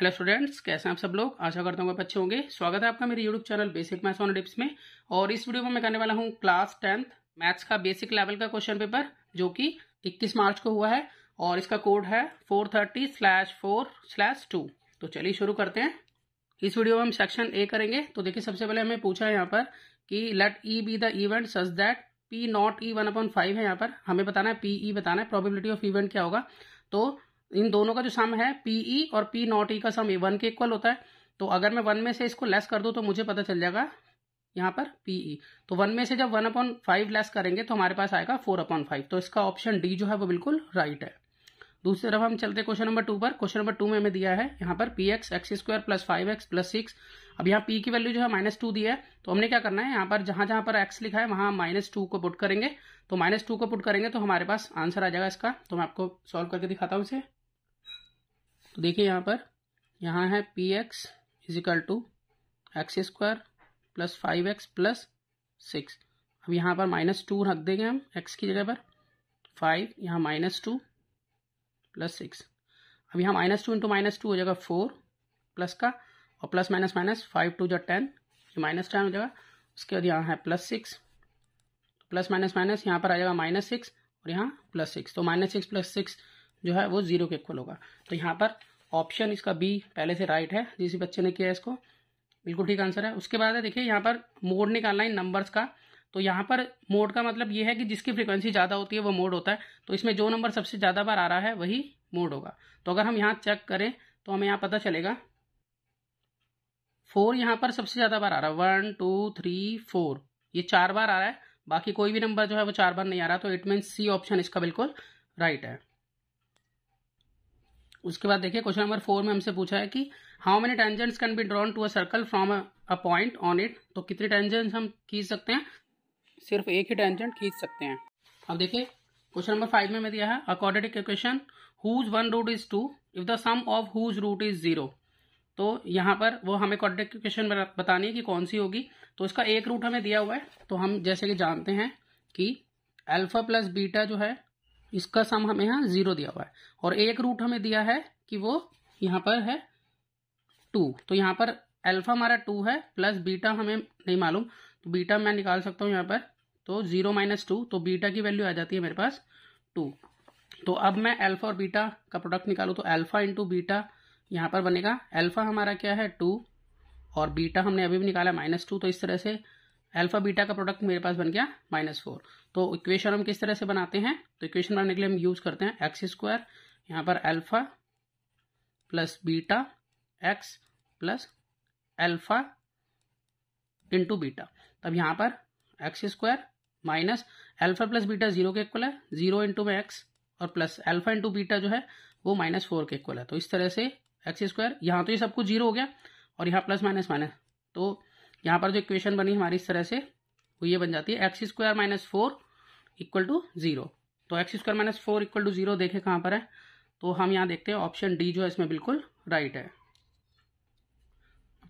Hello students, कैसे हैं आप सब लोग। आशा करता हूँ आप अच्छे होंगे। स्वागत है आपका मेरे YouTube channel basic maths on tips में। और इस वीडियो में मैं करने वाला हूँ क्लास 10th मैथ्स का बेसिक लेवल का क्वेश्चन पेपर, जो कि 21 मार्च को हुआ है और इसका कोड है 430/4/2। तो चलिए शुरू करते हैं। इस वीडियो में हम सेक्शन ए करेंगे। तो देखिए, सबसे पहले हमें पूछा है यहाँ पर कि let E be the event such that P not E 1/5 है। यहाँ पर हमें बताना है पी ई बताना है, प्रोबेबिलिटी ऑफ इवेंट क्या होगा। तो इन दोनों का जो सम है पीई और पी नॉट ई का सम 1 के इक्वल होता है। तो अगर मैं 1 में से इसको लेस कर दूं तो मुझे पता चल जाएगा यहाँ पर पीई। तो 1 में से जब 1/5 लेस करेंगे तो हमारे पास आएगा 4/5। तो इसका ऑप्शन डी जो है वो बिल्कुल राइट है। दूसरी तरफ हम चलते हैं क्वेश्चन नंबर 2 पर। क्वेश्चन नंबर 2 में हमें दिया है यहाँ पर P x x square plus 5x plus 6। अब यहाँ पी की वैल्यू जो है -2 दी है, तो हमने क्या करना है, यहाँ पर जहां जहां पर x लिखा है वहां -2 को पुट करेंगे। तो -2 को पुट करेंगे तो हमारे पास आंसर आ जाएगा इसका। तो मैं आपको सॉल्व करके दिखाता हूँ इसे। तो देखिए यहाँ है P X is equal to X square plus 5x plus 6। अब यहाँ पर -2 रख देंगे हम x की जगह पर, 5 यहाँ -2 प्लस 6। अब यहाँ -2 इंटू -2 हो जाएगा 4 प्लस का, और प्लस माइनस माइनस 5 2 10, ये -10 हो जाएगा। उसके बाद यहाँ है प्लस 6, प्लस माइनस माइनस यहाँ पर आ जाएगा -6 और यहाँ प्लस 6। तो -6 प्लस 6 जो है वो 0 के इक्वल होगा। तो यहाँ पर ऑप्शन इसका बी पहले से राइट है। जिस बच्चे ने किया इसको बिल्कुल ठीक आंसर है। उसके बाद है देखिए, यहाँ पर मोड निकालना है नंबर्स का। तो यहाँ पर मोड का मतलब ये है कि जिसकी फ्रीक्वेंसी ज़्यादा होती है वो मोड होता है। तो इसमें जो नंबर सबसे ज़्यादा बार आ रहा है वही मोड होगा। तो अगर हम यहाँ चेक करें तो हमें यहाँ पता चलेगा 4 यहाँ पर सबसे ज़्यादा बार आ रहा है, 1 2 3 4, ये 4 बार आ रहा है। बाकी कोई भी नंबर जो है वो 4 बार नहीं आ रहा। तो इट मीन्स सी ऑप्शन इसका बिल्कुल राइट है। उसके बाद देखिए, क्वेश्चन नंबर 4 में हमसे पूछा है कि how many tangents can be drawn to a circle from a point on it. तो कितने टेंजेंट्स हम खींच सकते हैं, सिर्फ एक ही टेंजेंट खींच सकते हैं। अब देखिए, क्वेश्चन नंबर 5 में दिया है a quadratic equation whose one root is 2 if the sum of whose root is 0। तो यहाँ पर वो हमें क्वाड्रेटिक इक्वेशन बतानी है कि कौन सी होगी। तो इसका एक रूट हमें दिया हुआ है। तो हम जैसे कि जानते हैं कि अल्फा प्लस बीटा जो है इसका सम हमें यहाँ 0 दिया हुआ है, और एक रूट हमें दिया है कि वो यहाँ पर है 2। तो यहाँ पर अल्फा हमारा 2 है, प्लस बीटा हमें नहीं मालूम। तो बीटा मैं निकाल सकता हूँ यहाँ पर। तो 0 - 2, तो बीटा की वैल्यू आ जाती है मेरे पास 2। तो अब मैं अल्फा और बीटा का प्रोडक्ट निकालूँ तो अल्फा इंटू बीटा यहाँ पर बनेगा। अल्फा हमारा क्या है 2, और बीटा हमने अभी भी निकाला -2। तो इस तरह से अल्फा बीटा का प्रोडक्ट मेरे पास बन गया -4। तो इक्वेशन हम किस तरह से बनाते हैं, तो इक्वेशन बनाने के लिए हम यूज करते हैं एक्स स्क्वायर, यहाँ पर alpha plus beta x plus alpha into beta. तब यहाँ पर x square minus alpha plus beta 0 के इक्वल है, 0 इंटू में एक्स, और प्लस अल्फा इंटू बीटा जो है वो -4 के इक्वल है। तो इस तरह से एक्स स्क्वायर, यहाँ तो ये सब कुछ 0 हो गया और यहाँ प्लस माइनस माइनस। तो यहाँ पर जो इक्वेशन बनी हमारी इस तरह से वो ये बन जाती है एक्स स्क्वायर -4 इक्वल टू 0। तो एक्स स्क्वायर -4 इक्वल टू 0 देखें कहाँ पर है, तो हम यहाँ देखते हैं ऑप्शन डी जो है इसमें बिल्कुल राइट है।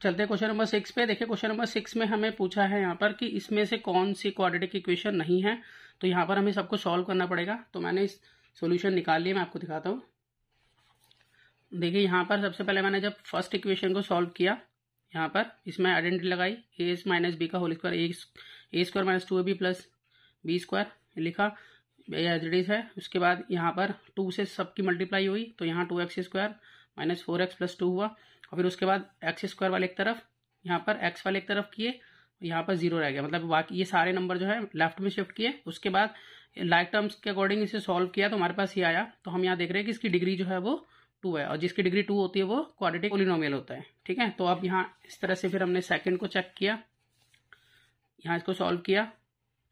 चलते हैं क्वेश्चन नंबर 6 पे। देखिए, क्वेश्चन नंबर 6 में हमें पूछा है यहाँ पर कि इसमें से कौन सी क्वाड्रेटिक इक्वेशन नहीं है। तो यहाँ पर हमें सबको सॉल्व करना पड़ेगा। तो मैंने इस सोल्यूशन निकाल लिया, मैं आपको दिखाता हूँ। देखिए, यहाँ पर सबसे पहले मैंने जब फर्स्ट इक्वेशन को सॉल्व किया, यहाँ पर इसमें आइडेंटिटी लगाई ए माइनस बी का whole square, A square -2ab plus B square लिखा, एज इट इज है। उसके बाद यहाँ पर 2 से सबकी मल्टीप्लाई हुई, तो यहाँ 2x स्क्वायर -4x प्लस 2 हुआ। और फिर उसके बाद एक्स स्क्वायर वाले एक तरफ, यहाँ पर एक्स वाले एक तरफ किए, यहाँ पर 0 रह गया। मतलब बाकी ये सारे नंबर जो है लेफ्ट में शिफ्ट किए। उसके बाद लाइक टर्म्स के अकॉर्डिंग इसे सॉल्व किया तो हमारे पास ये आया। तो हम यहाँ देख रहे हैं कि इसकी डिग्री जो है वो 2 है, और जिसकी डिग्री 2 होती है वो क्वाड्रेटिक पोलिनोमियल होता है। ठीक है, तो अब यहाँ इस तरह से फिर हमने सेकंड को चेक किया, यहाँ इसको सॉल्व किया।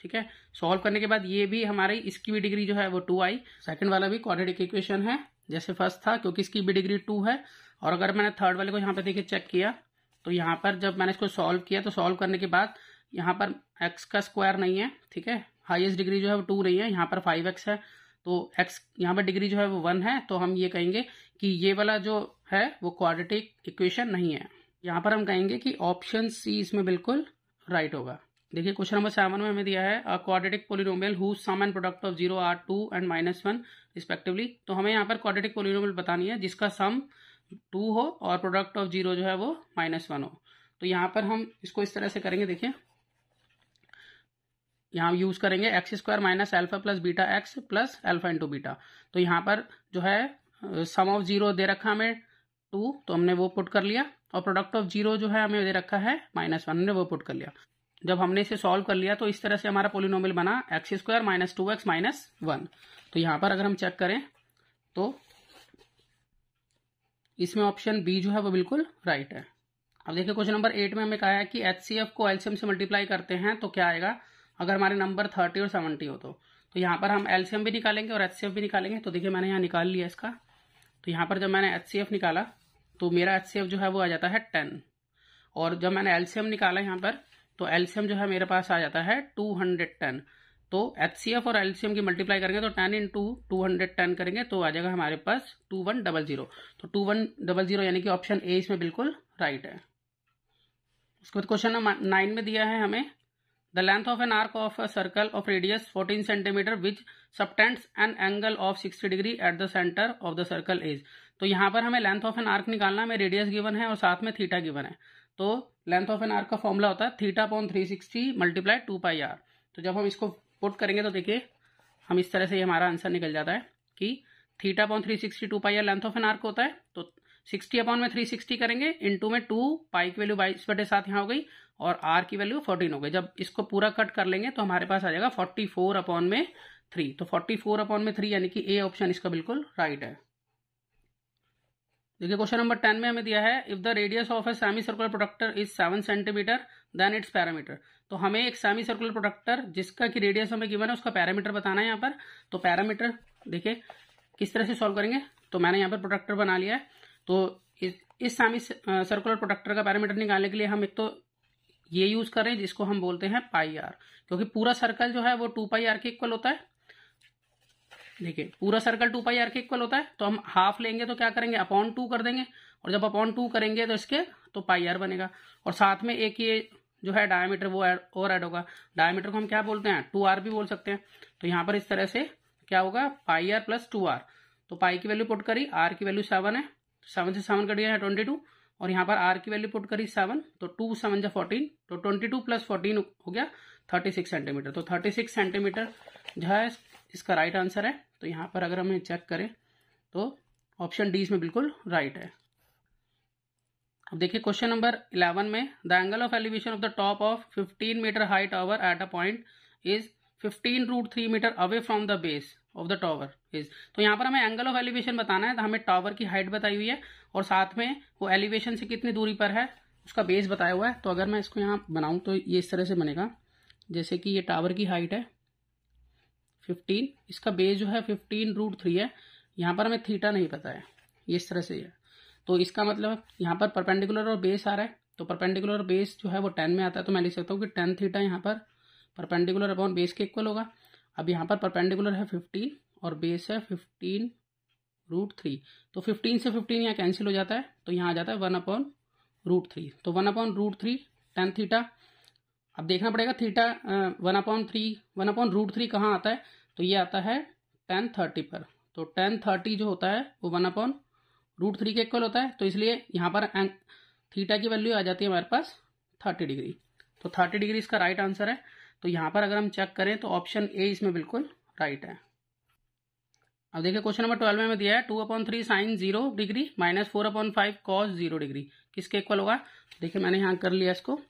ठीक है, सॉल्व करने के बाद ये भी हमारी इसकी भी डिग्री जो है वो 2 आई। सेकंड वाला भी क्वाड्रेटिक इक्वेशन है जैसे फर्स्ट था, क्योंकि इसकी भी डिग्री 2 है। और अगर मैंने थर्ड वाले को यहाँ पे देखिए चेक किया, तो यहाँ पर जब मैंने इसको सॉल्व किया तो सॉल्व करने के बाद यहाँ पर एक्स का स्क्वायर नहीं है। ठीक है, हाईएस्ट डिग्री जो है वो 2 नहीं है, यहाँ पर 5x है। तो x यहाँ पर डिग्री जो है वो 1 है। तो हम ये कहेंगे कि ये वाला जो है वो क्वाड्रेटिक इक्वेशन नहीं है। यहाँ पर हम कहेंगे कि ऑप्शन सी इसमें बिल्कुल राइट होगा। देखिए, क्वेश्चन नंबर 7 में हमें दिया है a quadratic polynomial whose sum and product of 0 are 2 and -1 respectively. तो हमें यहाँ पर क्वाड्रेटिक पोलिनोमियल बतानी है जिसका सम 2 हो और प्रोडक्ट ऑफ 0 जो है वो -1 हो। तो यहाँ पर हम इसको इस तरह से करेंगे, देखिए यहाँ यूज करेंगे x² minus alpha plus beta x plus alpha into beta. तो यहाँ पर जो है सम ऑफ 0 दे रखा हमें 2, तो हमने वो पुट कर लिया, और प्रोडक्ट ऑफ 0 जो है हमें दे रखा है -1, हमने वो पुट कर लिया। जब हमने इसे सॉल्व कर लिया तो इस तरह से हमारा पोलिनोमियल बना x² माइनस 2x माइनस 1। तो यहाँ पर अगर हम चेक करें तो इसमें ऑप्शन बी जो है वो बिल्कुल राइट है। अब देखिए क्वेश्चन नंबर 8 में हमें कहा है कि HCF को एलसीएम से मल्टीप्लाई करते हैं तो क्या आएगा अगर हमारे नंबर 30 और 70 हो तो यहाँ पर हम एलसीएम भी निकालेंगे और HCF भी निकालेंगे। तो देखिए मैंने यहाँ निकाल लिया इसका। तो यहाँ पर जब मैंने HCF निकाला तो मेरा HCF जो है वो आ जाता है 10, और जब मैंने एलसीएम निकाला यहाँ पर तो एलसीएम जो है मेरे पास आ जाता है 210। तो HCF और एलसीएम की मल्टीप्लाई करेंगे तो 10 इंटू 210 करेंगे तो आ जाएगा हमारे पास 2100। तो 2100 यानी कि ऑप्शन ए इसमें बिल्कुल राइट है। उसके बाद क्वेश्चन नंबर 9 में दिया है हमें the length of an arc of a circle of radius 14 centimetre which subtends an angle of 60 degree at the centre of the circle is. तो यहाँ पर हमें लेंथ ऑफ एन आर्क निकालना, हमें रेडियस गिवन है और साथ में थीटा गिवन है। तो लेंथ ऑफ एन आर्क का फॉर्मूला होता है θ/360 मल्टीप्लाई 2πr। तो जब हम इसको पुट करेंगे तो देखिए हम इस तरह से हमारा आंसर निकल जाता है कि θ/360 2πr length of an arc होता है। तो 60/360 करेंगे, इनटू में 2 पाई की वैल्यू 22/7 यहाँ हो गई और r की वैल्यू 14 हो गई। जब इसको पूरा कट कर लेंगे तो हमारे पास आ जाएगा 44/3। तो 44/3 यानी कि ए ऑप्शन इसका बिल्कुल राइट है। देखिए क्वेश्चन नंबर 10 में हमें दिया है if the radius of a semi circular protractor is 7 centimetre then its perimeter. तो हमें एक सेमी सर्कुलर प्रोडक्टर जिसका की रेडियस हमें गिवन है उसका पैरामीटर बताना है यहाँ पर। तो पैरामीटर देखिए किस तरह से सॉल्व करेंगे। तो मैंने यहाँ पर प्रोडक्टर बना लिया है। तो इस सेमी सर्कुलर प्रोडक्टर का पैरामीटर निकालने के लिए हम एक तो ये यूज करें जिसको हम बोलते हैं πr, क्योंकि पूरा सर्कल जो है वो 2πr के इक्वल होता है। देखिए पूरा सर्कल 2πr के इक्वल होता है, तो हम हाफ लेंगे तो क्या करेंगे अपॉन 2 कर देंगे, और जब अपॉन 2 करेंगे तो इसके तो πr बनेगा, और साथ में एक ये जो है डायमीटर वो और ऐड होगा। डायमीटर को हम क्या बोलते हैं 2r भी बोल सकते हैं। तो यहाँ पर इस तरह से क्या होगा πr प्लस 2r। तो पाई की वैल्यू पुट करी, r की वैल्यू 7 है, 7 से 7 कट गया है 22, और यहाँ पर r की वैल्यू पुट करी 7, तो 2 7 जा 14, तो 22 प्लस 14 हो गया 36 सेंटीमीटर। तो 36 सेंटीमीटर जो है इसका राइट आंसर है। तो यहाँ पर अगर हमें चेक करें तो ऑप्शन डी इसमें बिल्कुल राइट है। अब देखिए क्वेश्चन नंबर 11 में the angle of elevation of the top of 15 metre high tower at a point is 15√3 metre away from the base of the tower is. तो यहाँ पर हमें एंगल ऑफ एलिवेशन बताना है। तो हमें टावर की हाइट बताई हुई है और साथ में वो एलिवेशन से कितनी दूरी पर है उसका बेस बताया हुआ है। तो अगर मैं इसको यहाँ बनाऊं तो ये इस तरह से बनेगा, जैसे कि ये टावर की हाइट है 15, इसका बेस जो है 15√3 है। यहाँ पर हमें थीटा नहीं पता है, ये इस तरह से है। तो इसका मतलब यहाँ पर परपेंडिकुलर और बेस आ रहा है, तो परपेंडिकुलर और बेस जो है वो 10 में आता है। तो मैं लिख सकता हूँ कि tan थीटा यहाँ पर परपेंडिकुलर अपॉन बेस के इक्वल होगा। अब यहाँ पर परपेंडिकुलर है 15 और बेस है 15√3, तो 15 से 15 यहाँ कैंसिल हो जाता है, तो यहाँ आ जाता है 1/√3। तो 1/√3 tan थीटा। अब देखना पड़ेगा थीटा 1/√3 कहाँ आता है, तो ये आता है tan 30 पर। तो tan 30 जो होता है वो 1/√3 के इक्वल होता है। तो इसलिए यहाँ पर थीटा की वैल्यू आ जाती है हमारे पास 30 डिग्री। तो 30 डिग्री इसका राइट आंसर है। तो यहाँ पर अगर हम चेक करें तो ऑप्शन ए इसमें बिल्कुल राइट है। अब देखिए क्वेश्चन नंबर 12 में हमें दिया है 2/3 sin 0 degree minus 4/5 cos 0 degree किसके इक्वल होगा। देखिए मैंने यहाँ कर लिया इसको।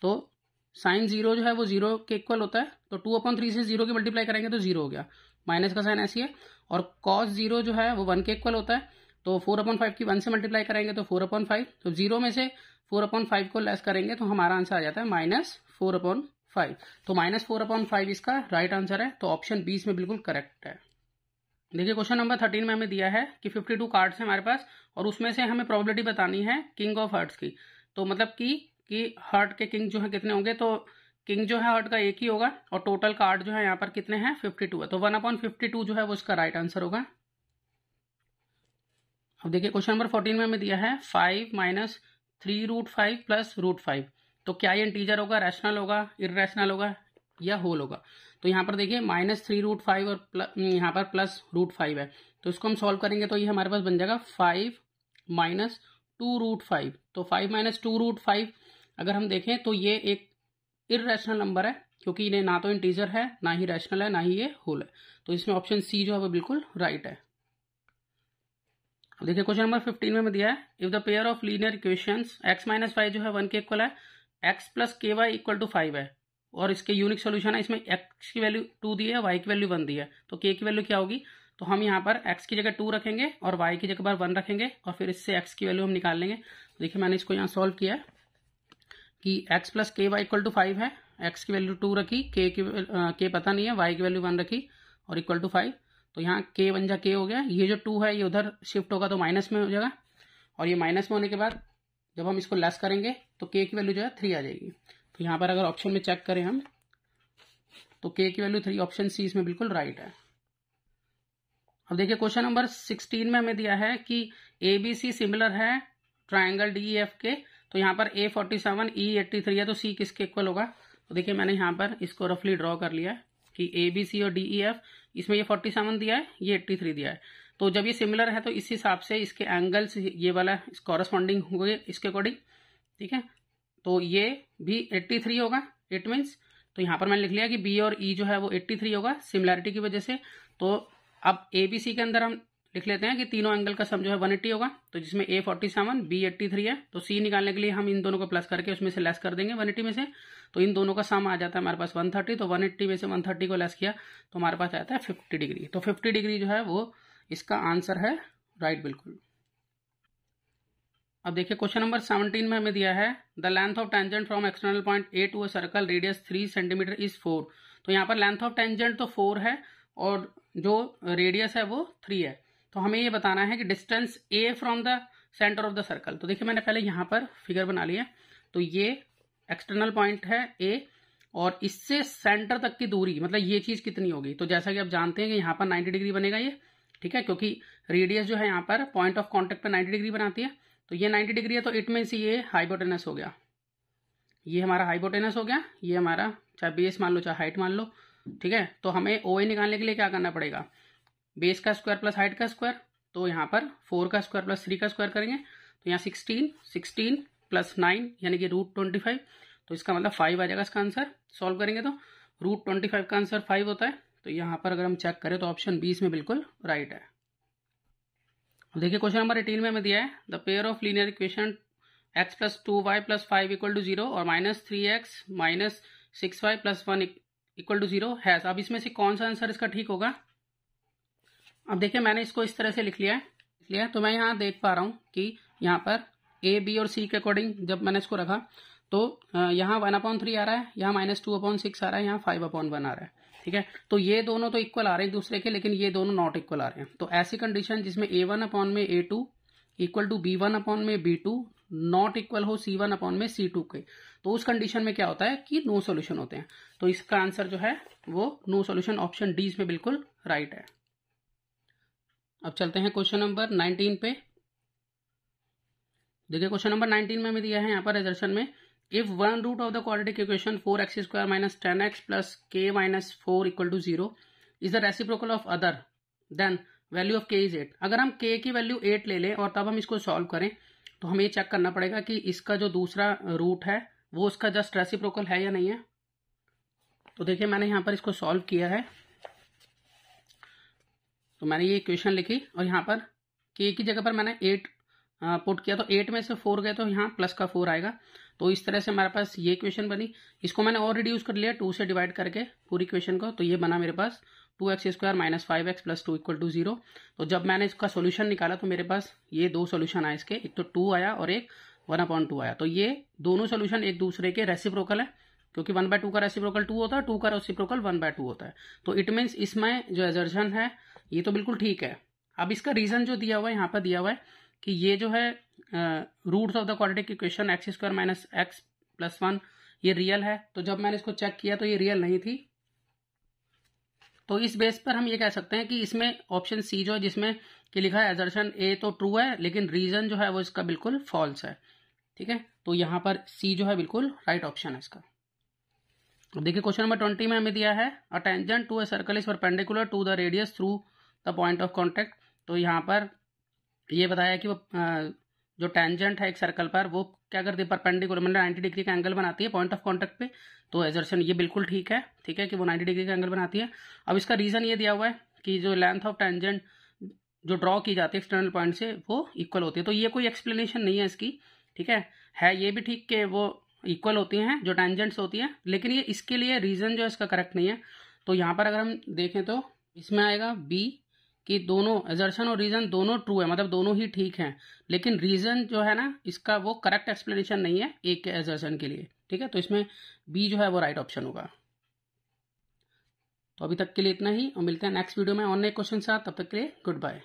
तो साइन 0 जो है वो 0 के इक्वल होता है, तो 2/3 से 0 की मल्टीप्लाई करेंगे तो 0 हो गया, माइनस का साइन ऐसी है। और cos 0 जो है वो 1 के इक्वल होता है, तो 4/5 की 1 से मल्टीप्लाई करेंगे तो 4/5। तो 0 में से 4/5 को लेस करेंगे तो हमारा आंसर आ जाता है -4/5। तो -4/5 इसका राइट आंसर है। तो ऑप्शन बी इसमें बिल्कुल करेक्ट है। देखिए क्वेश्चन नंबर 13 में हमें दिया है कि 52 कार्ड्स हैं हमारे पास और उसमें से हमें प्रोबेबिलिटी बतानी है किंग ऑफ हार्ट्स की। तो मतलब कि हार्ट के किंग जो है कितने होंगे, तो किंग जो है हार्ट का एक ही होगा और टोटल कार्ड जो है यहाँ पर कितने हैं 52 है। तो 1/52 जो है वो इसका राइट आंसर होगा। अब देखिए क्वेश्चन नंबर 14 में हमें दिया है 5 माइनस 3√5 प्लस √5। तो क्या ये इंटीजर होगा, रैशनल होगा, इररेशनल होगा या होल होगा। तो यहाँ पर देखिए -3√5 और यहाँ पर प्लस √5 है। तो इसको हम सॉल्व करेंगे तो ये हमारे पास बन जाएगा 5 माइनस 2√5। तो 5 माइनस 2√5 अगर हम देखें तो ये एक इर्रेशनल नंबर है, क्योंकि इन्हें ना तो इंटीजर है, ना ही रैशनल है, ना ही ये होल है। तो इसमें ऑप्शन सी जो है वो बिल्कुल राइट है। अब देखिए क्वेश्चन नंबर 15 में दिया है, if the pair of linear equations x minus Y जो है 1 के इक्वल है, x plus K Y equal to 5 है, और इसके यूनिक सोल्यूशन है, इसमें x की वैल्यू 2 दी है, y की वैल्यू 1 दी है, तो k की वैल्यू क्या होगी? तो हम यहाँ पर x की जगह 2 रखेंगे और y की जगह पर 1 रखेंगे, और फिर इससे x की वैल्यू हम निकाल लेंगे। तो देखिए मैंने इसको यहाँ सॉल्व किया है कि x plus K Y equal to 5 है, x की वैल्यू 2 रखी, k पता नहीं है, y की वैल्यू 1 रखी और इक्वल टू 5। तो यहाँ k 1 जा k हो गया, ये जो 2 है ये उधर शिफ्ट होगा तो माइनस में हो जाएगा, और ये माइनस में होने के बाद जब हम इसको लेस करेंगे तो k की वैल्यू जो है 3 आ जाएगी। तो यहाँ पर अगर ऑप्शन में चेक करें हम तो k की वैल्यू 3, ऑप्शन सी इसमें बिल्कुल राइट है। अब देखिए क्वेश्चन नंबर 16 में हमें दिया है कि ABC सिमिलर है ट्राइंगल DEF के, तो यहाँ पर A 47 E 83 है, तो C किसके इक्वल होगा? तो देखिए मैंने यहाँ पर इसको रफली ड्रॉ कर लिया है कि ABC और DEF, इसमें ये 47 दिया है, ये 83 दिया है, तो जब ये सिमिलर है तो इस हिसाब से इसके एंगल्स ये वाला कॉरस्पॉन्डिंग होंगे इसके अकॉर्डिंग, ठीक है। तो ये भी 83 होगा, इट मीन्स, तो यहाँ पर मैंने लिख लिया कि B और E जो है वो 83 होगा सिमिलैरिटी की वजह से। तो अब ABC के अंदर हम लिख लेते हैं कि तीनों एंगल का सम जो है 180 होगा, तो जिसमें A 47 B 83 है, तो C निकालने के लिए हम इन दोनों को प्लस करके उसमें से लेस कर देंगे 180 में से, तो इन दोनों का सम आ जाता है हमारे पास 130, तो 180 में से 130 को लेस किया तो हमारे पास आता है 50 डिग्री। तो 50 डिग्री जो है वो इसका आंसर है राइट बिल्कुल। अब देखिए क्वेश्चन नंबर 17 में हमें दिया है the length of tangent from external point A to a circle radius 3 centimetre is 4। तो यहाँ पर लेंथ ऑफ टेंजेंट तो 4 है और जो रेडियस है वो 3 है, तो हमें ये बताना है कि distance A from the centre of the circle. तो देखिए मैंने पहले यहाँ पर फिगर बना लिया, तो ये एक्सटर्नल पॉइंट है ए और इससे सेंटर तक की दूरी, मतलब ये चीज कितनी होगी? तो जैसा कि आप जानते हैं कि यहाँ पर 90 डिग्री बनेगा ये, ठीक है, क्योंकि रेडियस जो है यहाँ पर पॉइंट ऑफ कॉन्टेक्ट पर 90 डिग्री बनाती है, तो ये 90 डिग्री है, तो इट मीन्स ये हाइपोटेनस हो गया, ये हमारा हाइपोटेनस हो गया, ये हमारा चाहे बेस मान लो चाहे हाइट मान लो, ठीक है। तो हमें OA निकालने के लिए क्या करना पड़ेगा? बेस का स्क्वायर प्लस हाइट का स्क्वायर, तो यहाँ पर 4 का स्क्वायर प्लस 3 का स्क्वायर करेंगे, तो यहाँ 16 प्लस 9 यानी कि √25, तो इसका मतलब 5 आ जाएगा इसका आंसर। सॉल्व करेंगे तो √25 का आंसर 5 होता है, तो यहाँ पर अगर हम चेक करें तो ऑप्शन बी इसमें बिल्कुल राइट है। देखिए क्वेश्चन नंबर 18 में हमें दिया है the pair of linear equation x plus 2y plus 5 equal to 0 और minus 3x minus 6y plus 1 equal to 0 है। अब इसमें से कौन सा आंसर इसका ठीक होगा? अब देखिए मैंने इसको इस तरह से लिख लिया है, तो मैं यहाँ देख पा रहा हूँ कि यहाँ पर A B और C के अकॉर्डिंग जब मैंने इसको रखा तो यहाँ 1/3 आ रहा है, यहाँ -2/6 आ रहा है, यहाँ 5/1 आ रहा है, ठीक है। तो ये दोनों तो इक्वल आ रहे हैं एक दूसरे के, लेकिन ये दोनों नॉट इक्वल आ रहे हैं। तो ऐसी कंडीशन जिसमें A1/A2 equal to B1/B2 not equal हो C1/C2 के, तो उस कंडीशन में क्या होता है कि नो सॉल्यूशन होते हैं। तो इसका आंसर जो है वो नो सॉल्यूशन, ऑप्शन डी इसमें बिल्कुल राइट है। अब चलते हैं क्वेश्चन नंबर 19 पे। देखिए क्वेश्चन नंबर 19 में हमें दिया है यहाँ पर एजर्शन में if one root of the quadratic equation 4x² minus 10x plus k minus 4 equal to 0 is the reciprocal of other then value of k is 8। अगर हम k की वैल्यू 8 ले लें और तब हम इसको सॉल्व करें तो हमें ये चेक करना पड़ेगा कि इसका जो दूसरा रूट है वो उसका जस्ट रेसिप्रोकल है या नहीं है। तो देखिए मैंने यहाँ पर इसको सॉल्व किया है, तो मैंने ये इक्वेशन लिखी और यहाँ पर k की जगह पर मैंने 8 पुट किया, तो 8 में से 4 गए तो यहाँ प्लस का 4 आएगा। तो इस तरह से हमारे पास ये इक्वेशन बनी। इसको मैंने और रिड्यूस कर लिया 2 से डिवाइड करके पूरी इक्वेशन को, तो ये बना मेरे पास 2x² minus 5x plus 2 equal to 0। तो जब मैंने इसका सोल्यूशन निकाला तो मेरे पास ये दो सोल्यूशन आए इसके, एक तो 2 आया और एक 1/2 आया। तो ये दोनों सोल्यूशन एक दूसरे के रेसिप्रोकल है, क्योंकि 1/2 का रेसिप्रोकल 2 होता है, 2 का रेसिप्रोकल 1/2 होता है। तो इट मीन्स इसमें जो एजर्शन है ये तो बिल्कुल ठीक है। अब इसका रीजन जो दिया हुआ है यहाँ पर दिया हुआ है कि ये जो है roots of the quadratic equation x² minus x plus 1 ये रियल है। तो जब मैंने इसको चेक किया तो ये रियल नहीं थी, तो इस बेस पर हम ये कह सकते हैं कि इसमें ऑप्शन सी जो है जिसमें कि लिखा है एजर्शन ए तो ट्रू है लेकिन रीजन जो है वो इसका बिल्कुल फॉल्स है, ठीक है। तो यहाँ पर सी जो है बिल्कुल राइट ऑप्शन है इसका। अब देखिए क्वेश्चन नंबर 20 में हमें दिया है a tangent to a circle is perpendicular to the radius through the point of contact. तो यहाँ पर ये बताया कि वो जो टेंजेंट है एक सर्कल पर वो क्या करती है, परपेंडिकुलर मतलब 90 डिग्री का एंगल बनाती है पॉइंट ऑफ कॉन्टेक्ट पे। तो एजर्शन ये बिल्कुल ठीक है कि वो 90 डिग्री का एंगल बनाती है। अब इसका रीजन ये दिया हुआ है कि जो लेंथ ऑफ टेंजेंट जो ड्रॉ की जाती है एक्सटर्नल पॉइंट से वो इक्वल होती है। तो ये कोई एक्सप्लेनेशन नहीं है इसकी, ठीक है ये भी ठीक कि वो इक्वल होती हैं जो टेंजेंट्स होती हैं, लेकिन ये इसके लिए रीजन जो है इसका करेक्ट नहीं है। तो यहाँ पर अगर हम देखें तो इसमें आएगा बी कि दोनों एजर्शन और रीजन दोनों ट्रू है, मतलब दोनों ही ठीक हैं, लेकिन रीजन जो है ना इसका वो करेक्ट एक्सप्लेनेशन नहीं है एक के एजर्शन के लिए, ठीक है। तो इसमें बी जो है वो राइट ऑप्शन होगा। तो अभी तक के लिए इतना ही और मिलते हैं नेक्स्ट वीडियो में और नए क्वेश्चन के साथ। तब तक के लिए गुड बाय।